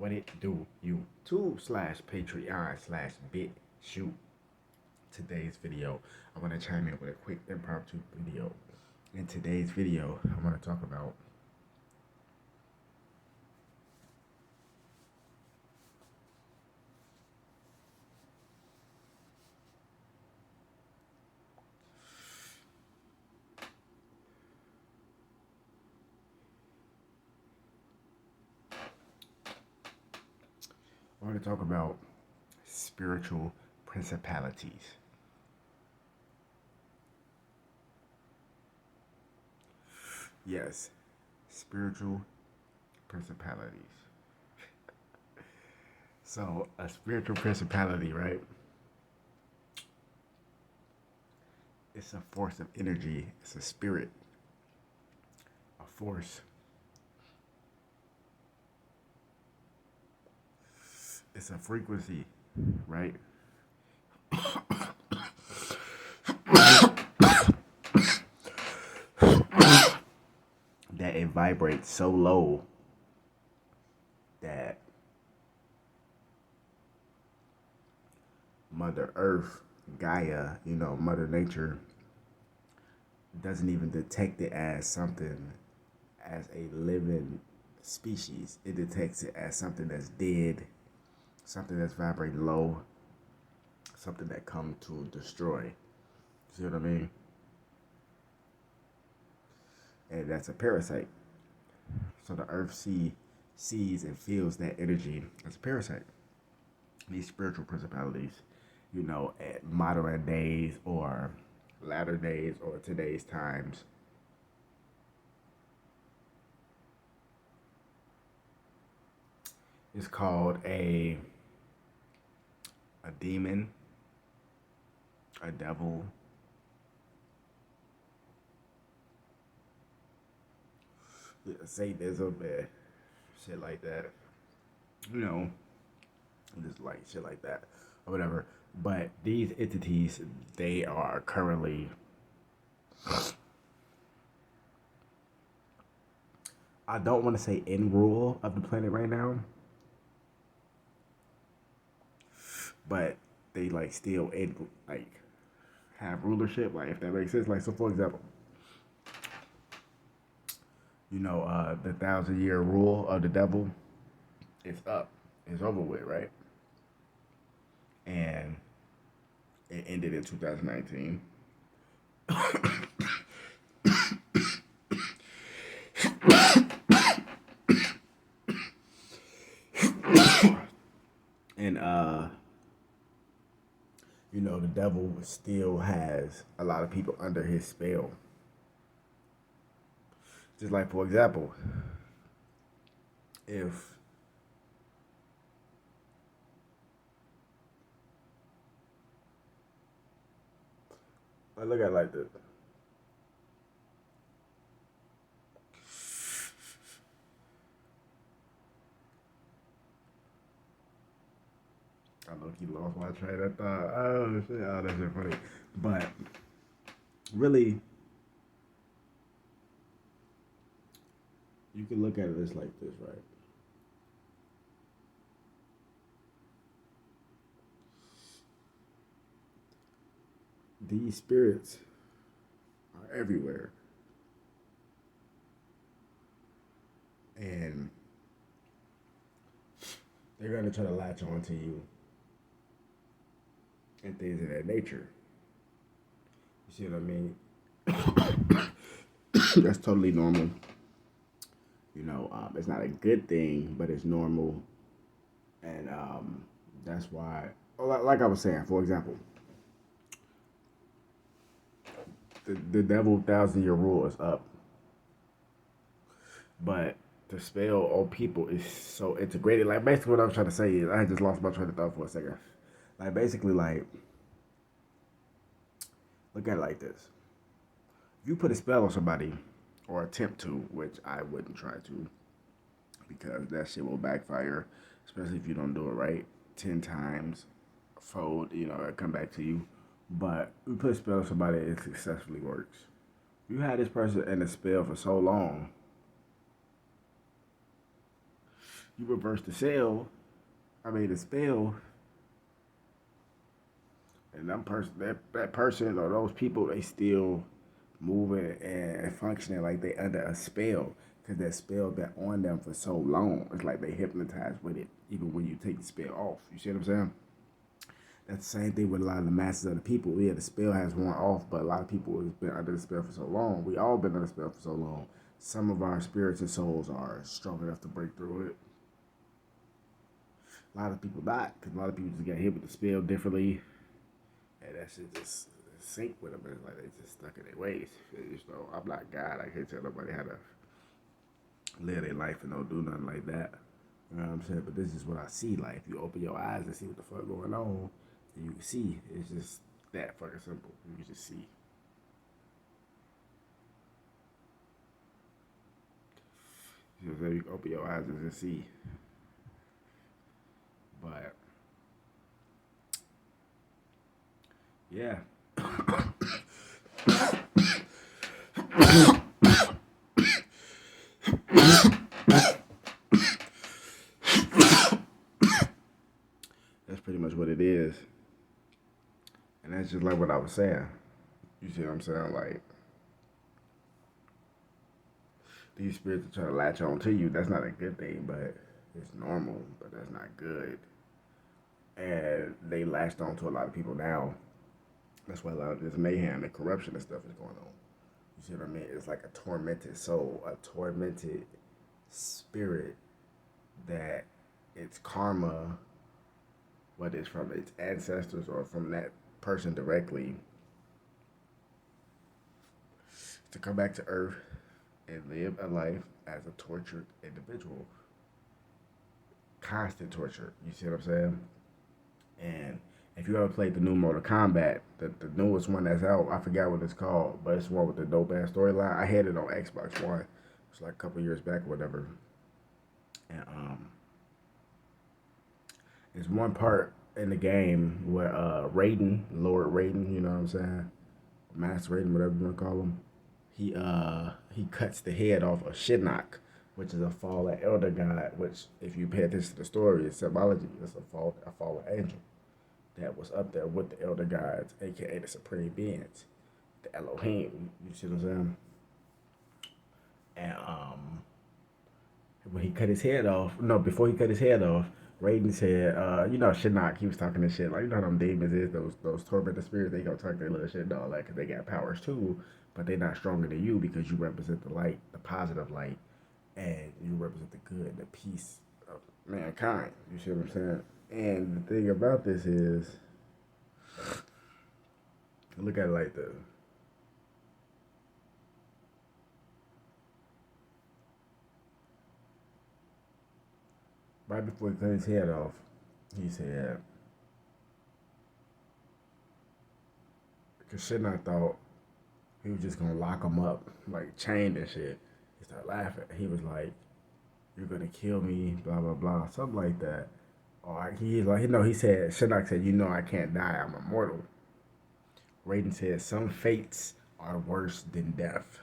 What it do? YouTube/Patreon/BitChute. Today's video, I want to chime in with a quick impromptu video. In today's video, I want to talk about spiritual principalities. Yes, spiritual principalities. So, a spiritual principality, right? It's a force of energy, it's a spirit, a force. It's a frequency, right? That it vibrates so low that Mother Earth, Gaia, Mother Nature, doesn't even detect it as something, as a living species. It detects it as something that's dead, something that's vibrating low, something that come to destroy. See what I mean? And that's a parasite. So the earth sees and feels that energy as a parasite. These spiritual principalities, at modern days or latter days or today's times, is called a demon, a devil, Satanism, and shit like that. Just like shit like that or whatever. But these entities, they are currently I don't want to say in rule of the planet right now, but they still in have rulership, if that makes sense. So for example, the 1,000-year rule of the devil is up. It's over with, right? And it ended in 2019. And the devil still has a lot of people under his spell. Just for example, if I look at it like this. I low-key lost my train of thought. Oh shit, oh that shit funny. But really, you can look at it like this, right? These spirits are everywhere. And they're going to try to latch onto you and things of that nature. You see what I mean? That's totally normal. It's not a good thing, but it's normal. And that's why, like I was saying, for example, the devil 1,000-year rule is up. But the spell on people is so integrated. Basically what I was trying to say is, I just lost my train of thought for a second. Basically, look at it like this. If you put a spell on somebody, or attempt to, which I wouldn't try to, because that shit will backfire, especially if you don't do it right 10 times, fold, it'll come back to you. But you put a spell on somebody, it successfully works. You had this person in a spell for so long, You reverse the cell, the spell, and that person or those people, they still moving and functioning like they under a spell because that spell been on them for so long. It's like they hypnotized with it, even when you take the spell off. You see what I'm saying? That's the same thing with a lot of the masses of the people. Yeah, the spell has worn off, but a lot of people have been under the spell for so long. We all been under the spell for so long. Some of our spirits and souls are strong enough to break through it. A lot of people not, because a lot of people just got hit with the spell differently, and that shit just sink with them. It's like they just stuck in their ways. I'm not God. I can't tell nobody how to live their life and don't do nothing like that. You know what I'm saying? But this is what I see. Like, if you open your eyes and see what the fuck going on, you can see. It's just that fucking simple. You can just see. You know, you can open your eyes and just see. But yeah. That's pretty much what it is. And that's just like what I was saying. You see what I'm saying? Like, these spirits are trying to latch on to you. That's not a good thing, but it's normal, but that's not good. And they latched on to a lot of people now. That's why a lot of this mayhem and corruption and stuff is going on. You see what I mean? It's like a tormented soul, a tormented spirit that its karma, whether it's from its ancestors or from that person directly, to come back to Earth and live a life as a tortured individual. Constant torture. You see what I'm saying? And if you ever played the new Mortal Kombat, the newest one that's out, I forgot what it's called, but it's one with the dope ass storyline. I had it on Xbox One. It's like a couple years back or whatever. And there's one part in the game where Raiden, Lord Raiden, you know what I'm saying? Master Raiden, whatever you want to call him. He cuts the head off of Shinnok, which is a fallen elder god, which if you pay attention to the story, it's symbology. It's a fallen angel that was up there with the elder gods, aka the supreme beings, the Elohim. You see what I'm saying? And when he cut his head off, no, before he cut his head off, Raiden said, Shinnok, he was talking this shit, like, you know how them demons is, those tormented spirits, they gonna talk their little shit and all that, because they got powers too, but they not stronger than you because you represent the light, the positive light, and you represent the good, the peace of mankind. You see what I'm saying? And the thing about this is, look at it like this. Right before he cut his head off, he said, because shit, I thought he was just gonna lock him up, like chained and shit. He started laughing. He was like, "You're gonna kill me," blah blah blah, something like that. Or he said, Shinnok said, I can't die. I'm immortal. Raiden said, some fates are worse than death.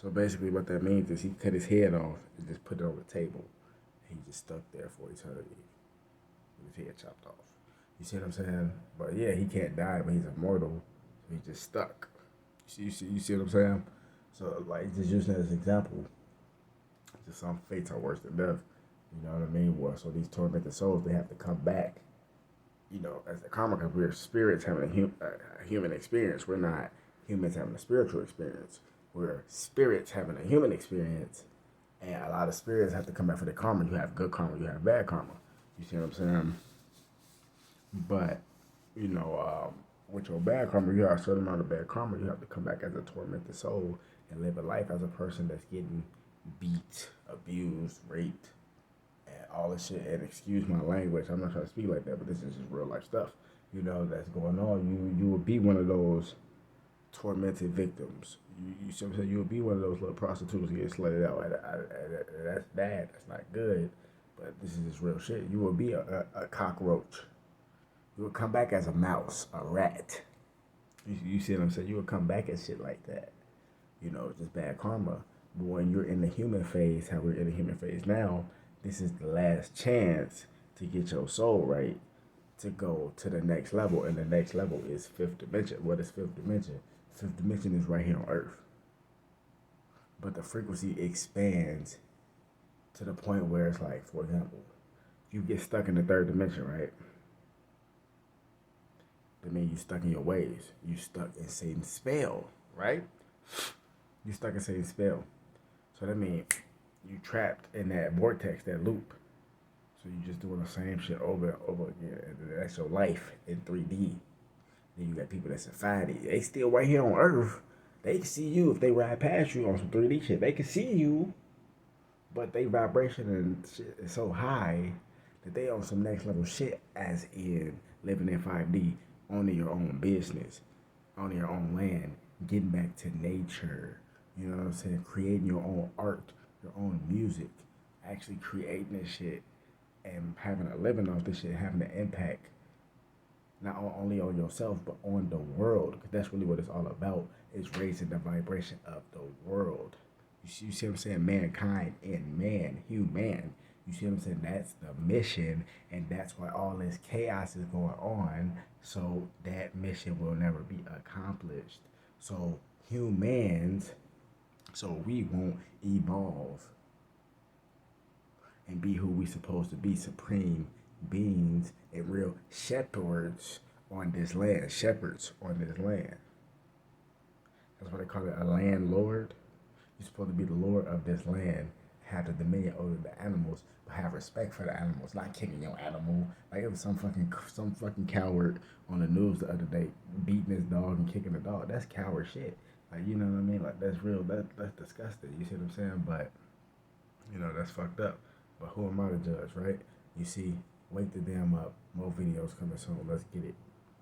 So basically, what that means is he cut his head off and just put it on the table. He just stuck there for eternity with his head chopped off. You see what I'm saying? But yeah, he can't die, but he's immortal. So he's just stuck. You see what I'm saying? So like, just using that as an example. Just some fates are worse than death. You know what I mean? Well, so these tormented souls, they have to come back. As the karma, because we're spirits having a human experience. We're not humans having a spiritual experience. We're spirits having a human experience. And a lot of spirits have to come back for the karma. You have good karma, you have bad karma. You see what I'm saying? But, with your bad karma, you have a certain amount of bad karma. You have to come back as a tormented soul and live a life as a person that's getting beat, abused, raped, and all this shit. And excuse my language, I'm not trying to speak like that, but this is just real life stuff, that's going on. You will be one of those tormented victims. You see what I'm saying? You will be one of those little prostitutes who get slutted out. That's bad. That's not good. But this is just real shit. You will be a cockroach. You will come back as a mouse, a rat. You see what I'm saying? You will come back as shit like that. Just bad karma. But when you're in the human phase, how we're in the human phase now, this is the last chance to get your soul right, to go to the next level. And the next level is fifth dimension. What is fifth dimension? Fifth dimension is right here on Earth. But the frequency expands to the point where it's like, for example, you get stuck in the third dimension, right? That means you stuck in your ways. You stuck in Satan's spell, right? You stuck in Satan's spell. So that means you trapped in that vortex, that loop. So you just doing the same shit over and over again. And that's your life in 3D. Then you got people that's in 5D. They still right here on Earth. They can see you if they ride past you on some 3D shit. They can see you, but they vibration and shit is so high that they on some next level shit, as in living in 5D, owning your own business, owning your own land, getting back to nature. You know what I'm saying? Creating your own art, your own music, actually creating this shit and having a living off this shit, having an impact not only on yourself but on the world, because that's really what it's all about, is raising the vibration of the world. You see what I'm saying? Mankind and man, human. You see what I'm saying? That's the mission, and that's why all this chaos is going on, so that mission will never be accomplished. So humans, so we won't evolve and be who we supposed to be, supreme beings and real shepherds on this land. Shepherds on this land. That's why they call it a landlord. You're supposed to be the lord of this land, have the dominion over the animals, but have respect for the animals, not kicking your animal. Like it was some fucking coward on the news the other day beating his dog and kicking the dog. That's coward shit. Like, you know what I mean? Like that's real. That's disgusting. You see what I'm saying? But you know, that's fucked up. But who am I to judge, right? You see, wake the damn up. More videos coming soon. Let's get it.